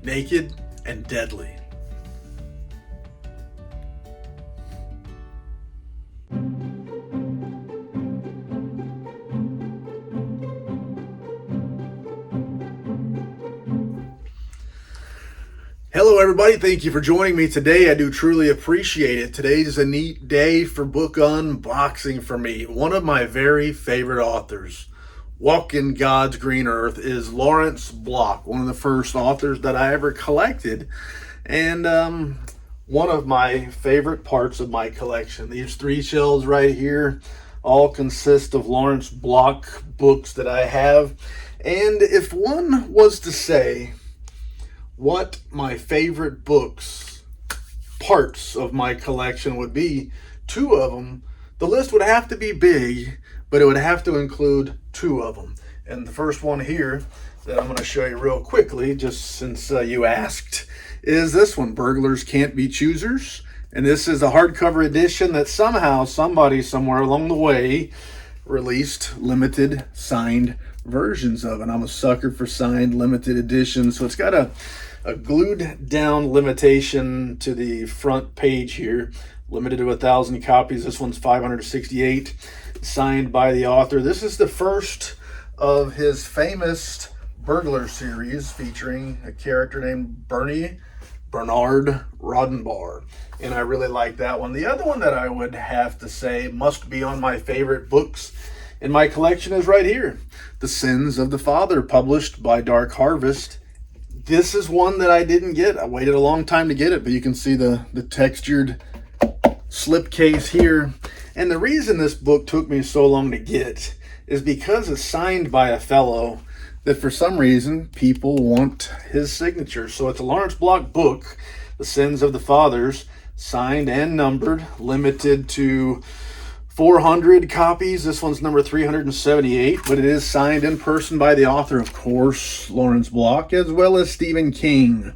Naked and Deadly. Hello everybody, thank you for joining me today. I do truly appreciate it. Today's a neat day for book unboxing for me. One of my very favorite authors, Walking God's Green Earth, is Lawrence Block, one of the first authors that I ever collected, and one of my favorite parts of my collection. These three shelves right here all consist of Lawrence Block books that I have, and if one was to say what my favorite books, parts of my collection would be, two of them, the list would have to be big, but it would have to include two of them. And the first one here that I'm going to show you real quickly, just since you asked, is this one, Burglars Can't Be Choosers. And this is a hardcover edition that somehow somebody somewhere along the way released limited signed versions of. And I'm a sucker for signed limited editions. So it's got a glued down limitation to the front page here, limited to 1,000 copies. This one's 568, signed by the author. This is the first of his famous burglar series featuring a character named Bernard Roddenberry, and I really like that one. The other one that I would have to say must be on my favorite books in my collection is right here, The Sins of the Father, published by Dark Harvest. This is one that I didn't get. I waited a long time to get it, but you can see the textured slipcase here. And the reason this book took me so long to get is because it's signed by a fellow that for some reason people want his signature. So it's a Lawrence Block book, The Sins of the Fathers, signed and numbered, limited to 400 copies. This one's number 378, but it is signed in person by the author, of course, Lawrence Block, as well as Stephen King.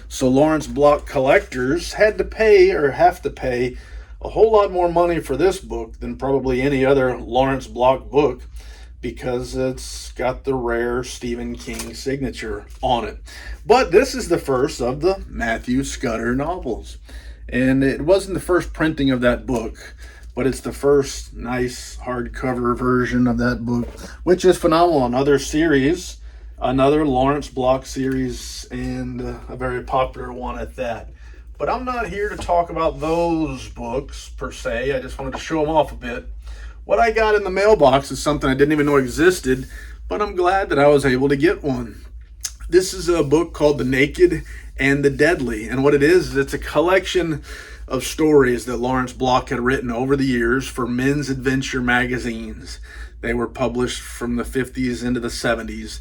So Lawrence Block collectors have to pay a whole lot more money for this book than probably any other Lawrence Block book, because it's got the rare Stephen King signature on it. But this is the first of the Matthew Scudder novels. And it wasn't the first printing of that book, but it's the first nice hardcover version of that book, which is phenomenal. Another series, another Lawrence Block series, and a very popular one at that. But I'm not here to talk about those books per se. I just wanted to show them off a bit. What I got in the mailbox is something I didn't even know existed, but I'm glad that I was able to get one. This is a book called The Naked and the Deadly, and what it is it's a collection of stories that Lawrence Block had written over the years for men's adventure magazines. They were published from the 50s into the 70s.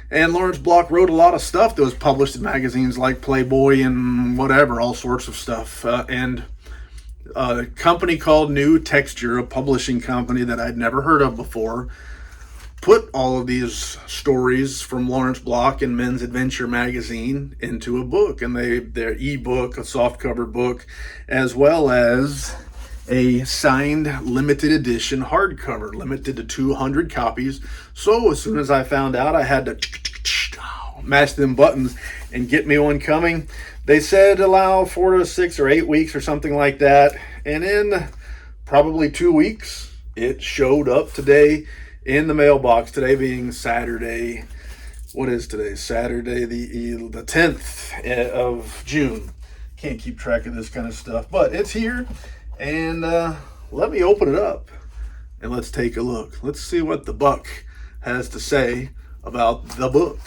And Lawrence Block wrote a lot of stuff that was published in magazines like Playboy and whatever, all sorts of stuff. And a company called New Texture, a publishing company that I'd never heard of before, put all of these stories from Lawrence Block and Men's Adventure magazine into a book, and their ebook, a softcover book, as well as a signed limited edition hardcover, limited to 200 copies. So as soon as I found out, I had to mash them buttons and get me one coming. They said allow 4 to 6 or 8 weeks or something like that, and in probably 2 weeks, it showed up today in the mailbox, today being Saturday. What is today? Saturday, the 10th of June. Can't keep track of this kind of stuff, but it's here. And let me open it up and let's take a look. Let's see what the buck has to say about the book.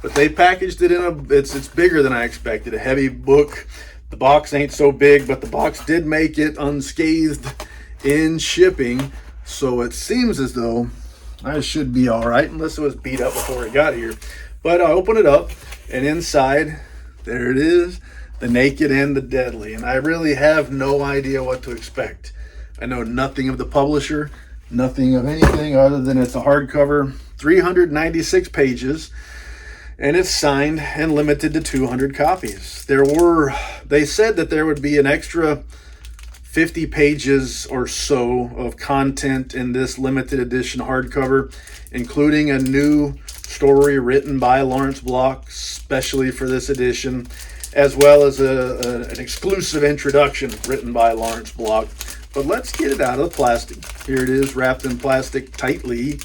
But they packaged it in it's bigger than I expected. A heavy book. The box ain't so big, but the box did make it unscathed in shipping. So it seems as though I should be all right, unless it was beat up before it got here. But I open it up, and inside, there it is, The Naked and the Deadly. And I really have no idea what to expect. I know nothing of the publisher, nothing of anything other than it's a hardcover, 396 pages, and it's signed and limited to 200 copies. They said that there would be an extra 50 pages or so of content in this limited edition hardcover, including a new story written by Lawrence Block, especially for this edition, as well as an exclusive introduction written by Lawrence Block. But let's get it out of the plastic. Here it is, wrapped in plastic, tightly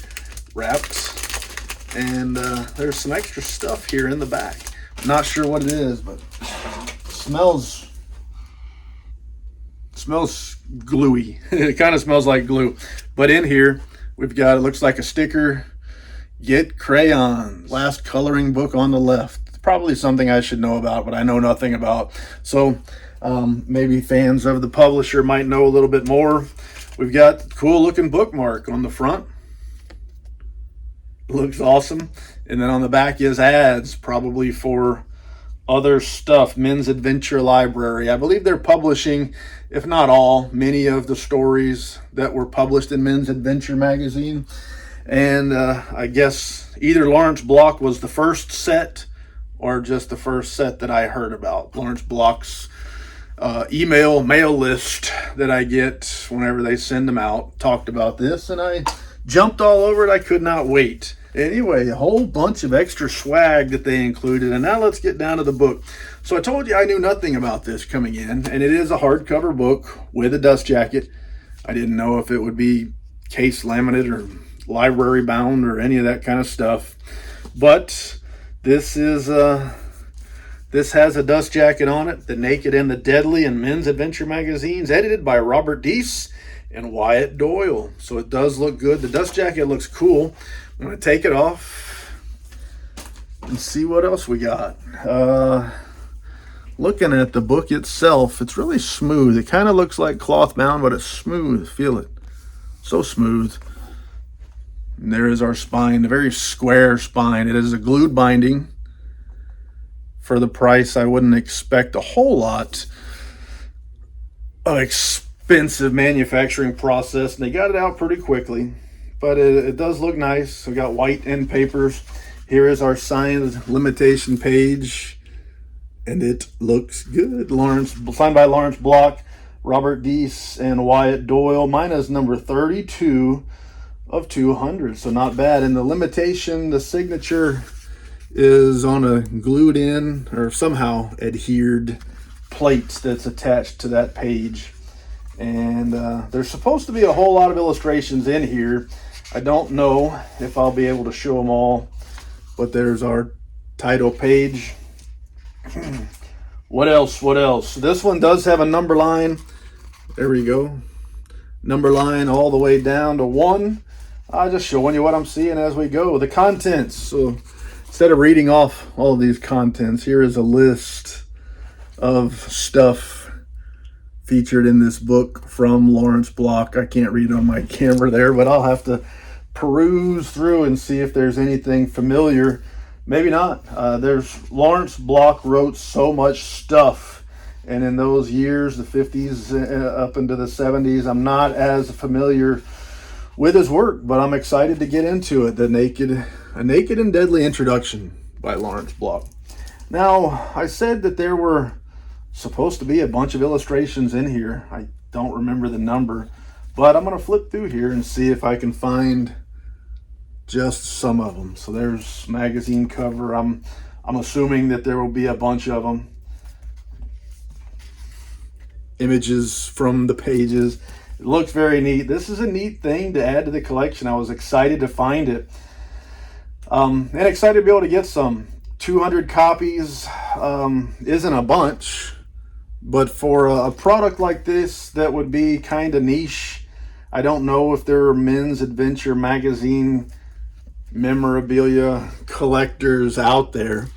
wrapped. And there's some extra stuff here in the back. Not sure what it is, but it smells gluey. It kind of smells like glue. But in here, we've got, it looks like a sticker, Get Crayons, last coloring book on the left. It's probably something I should know about, but I know nothing about. So maybe fans of the publisher might know a little bit more. We've got a cool looking bookmark on the front. Looks awesome. And then on the back is ads, probably for other stuff. Men's Adventure Library. I believe they're publishing, if not all, many of the stories that were published in Men's Adventure magazine. And I guess either Lawrence Block was the first set or just the first set that I heard about. Lawrence Block's mail list that I get whenever they send them out talked about this, and I jumped all over it. I could not wait. Anyway, a whole bunch of extra swag that they included. And now let's get down to the book. So I told you I knew nothing about this coming in, and it is a hardcover book with a dust jacket. I didn't know if it would be case laminated or library bound or any of that kind of stuff. But this has a dust jacket on it, The Naked and the Deadly and Men's Adventure magazines, edited by Robert Deese and Wyatt Doyle. So it does look good. The dust jacket looks cool. I'm going to take it off and see what else we got. Looking at the book itself, it's really smooth. It kind of looks like cloth bound, but it's smooth. Feel it. So smooth. And there is our spine, a very square spine. It is a glued binding. For the price, I wouldn't expect a whole lot of expensive manufacturing process. And they got it out pretty quickly. But it does look nice. We got white end papers. Here is our signed limitation page, and it looks good. Signed by Lawrence Block, Robert Deese, and Wyatt Doyle. Mine is number 32 of 200, so not bad. And the limitation, the signature is on a glued in or somehow adhered plate that's attached to that page. And there's supposed to be a whole lot of illustrations in here. I don't know if I'll be able to show them all, but there's our title page. What else? This one does have a number line. There we go. Number line all the way down to 1. I'm just showing you what I'm seeing as we go. The contents. So instead of reading off all of these contents, here is a list of stuff featured in this book from Lawrence Block. I can't read on my camera there, but I'll have to peruse through and see if there's anything familiar. Maybe not. There's Lawrence Block wrote so much stuff, and in those years, the 50s up into the 70s, I'm not as familiar with his work, but I'm excited to get into it. A Naked and Deadly Introduction by Lawrence Block. Now, I said that there were supposed to be a bunch of illustrations in here. I don't remember the number, but I'm going to flip through here and see if I can find just some of them. So there's magazine cover. I'm assuming that there will be a bunch of them. Images from the pages. It looks very neat. This is a neat thing to add to the collection. I was excited to find it. And excited to be able to get some. 200 copies isn't a bunch, but for a product like this that would be kind of niche, I don't know if there are Men's Adventure magazine memorabilia collectors out there,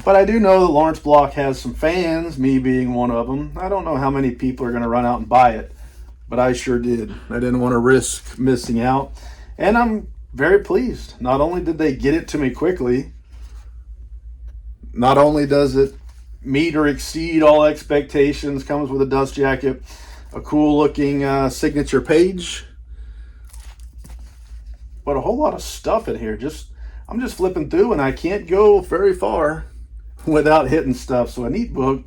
but I do know that Lawrence Block has some fans, me being one of them. I don't know how many people are going to run out and buy it, but I sure did. I didn't want to risk missing out, and I'm very pleased. Not only did they get it to me quickly, not only does it meet or exceed all expectations, comes with a dust jacket, a cool looking signature page, but a whole lot of stuff in here. I'm just flipping through, and I can't go very far without hitting stuff. So a neat book.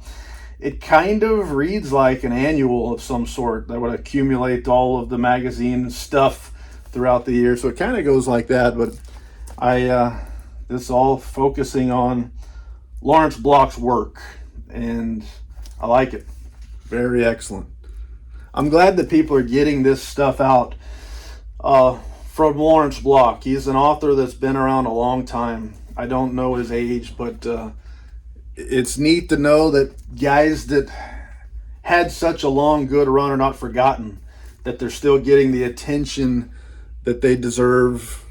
It kind of reads like an annual of some sort that would accumulate all of the magazine stuff throughout the year. So it kind of goes like that, but I This is all focusing on Lawrence Block's work, and I like it. Very excellent. I'm glad that people are getting this stuff out from Lawrence Block. He's an author that's been around a long time. I don't know his age, but it's neat to know that guys that had such a long, good run are not forgotten, that they're still getting the attention that they deserve.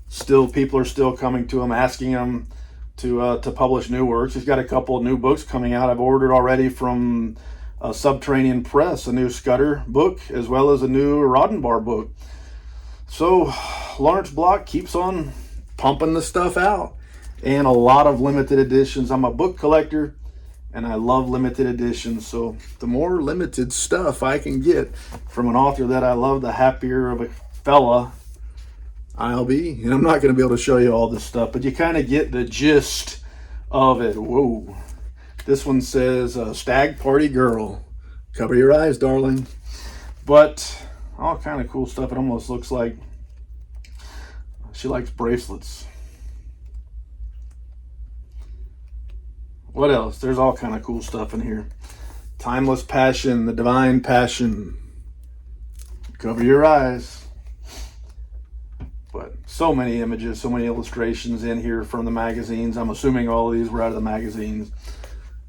Still, people are still coming to him, asking him to publish new works. He's got a couple of new books coming out. I've ordered already from Subterranean Press, a new Scudder book, as well as a new Roddenbar book. So Lawrence Block keeps on pumping the stuff out, and a lot of limited editions. I'm a book collector, and I love limited editions. So the more limited stuff I can get from an author that I love, the happier of a fella I'll be. And I'm not going to be able to show you all this stuff, but you kind of get the gist of it. Whoa. This one says, Stag Party Girl. Cover your eyes, darling. But all kind of cool stuff. It almost looks like she likes bracelets. What else? There's all kind of cool stuff in here. Timeless Passion, The Divine Passion. Cover your eyes. But so many images, so many illustrations in here from the magazines. I'm assuming all of these were out of the magazines.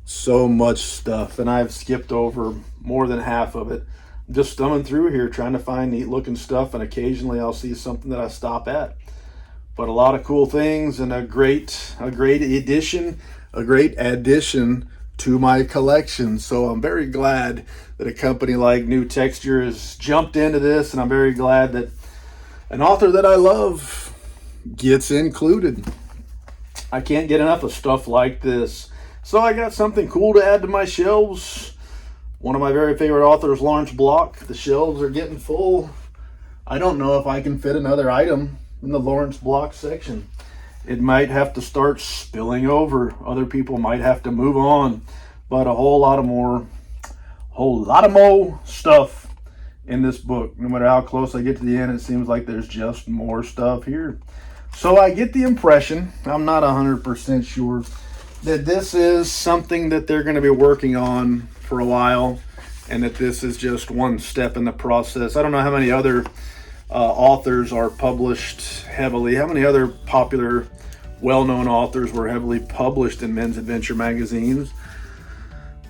So much stuff, and I've skipped over more than half of it. I'm just thumbing through here trying to find neat looking stuff, and occasionally I'll see something that I stop at. But a lot of cool things, and a great addition to my collection. So I'm very glad that a company like New Texture has jumped into this, and I'm very glad that an author that I love gets included. I can't get enough of stuff like this. So I got something cool to add to my shelves. One of my very favorite authors, Lawrence Block. The shelves are getting full. I don't know if I can fit another item in the Lawrence Block section. It might have to start spilling over. Other people might have to move on. But a whole lot of more stuff in this book. No matter how close I get to the end, it seems like there's just more stuff here. So I get the impression, I'm not 100% sure, that this is something that they're going to be working on for a while, and that this is just one step in the process. I don't know how many other authors are published heavily. How many other popular, well-known authors were heavily published in men's adventure magazines?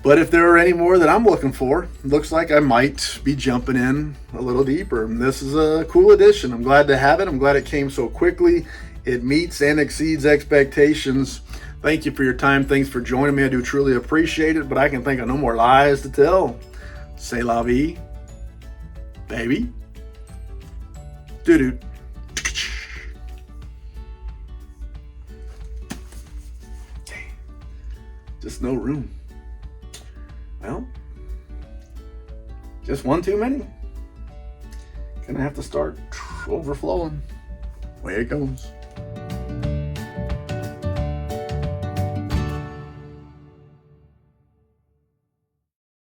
But if there are any more that I'm looking for, it looks like I might be jumping in a little deeper. And this is a cool edition. I'm glad to have it. I'm glad it came so quickly. It meets and exceeds expectations. Thank you for your time. Thanks for joining me. I do truly appreciate it, but I can think of no more lies to tell. C'est la vie, baby. Doo-doo. Just no room. Well, just one too many. Gonna have to start overflowing. Way it goes.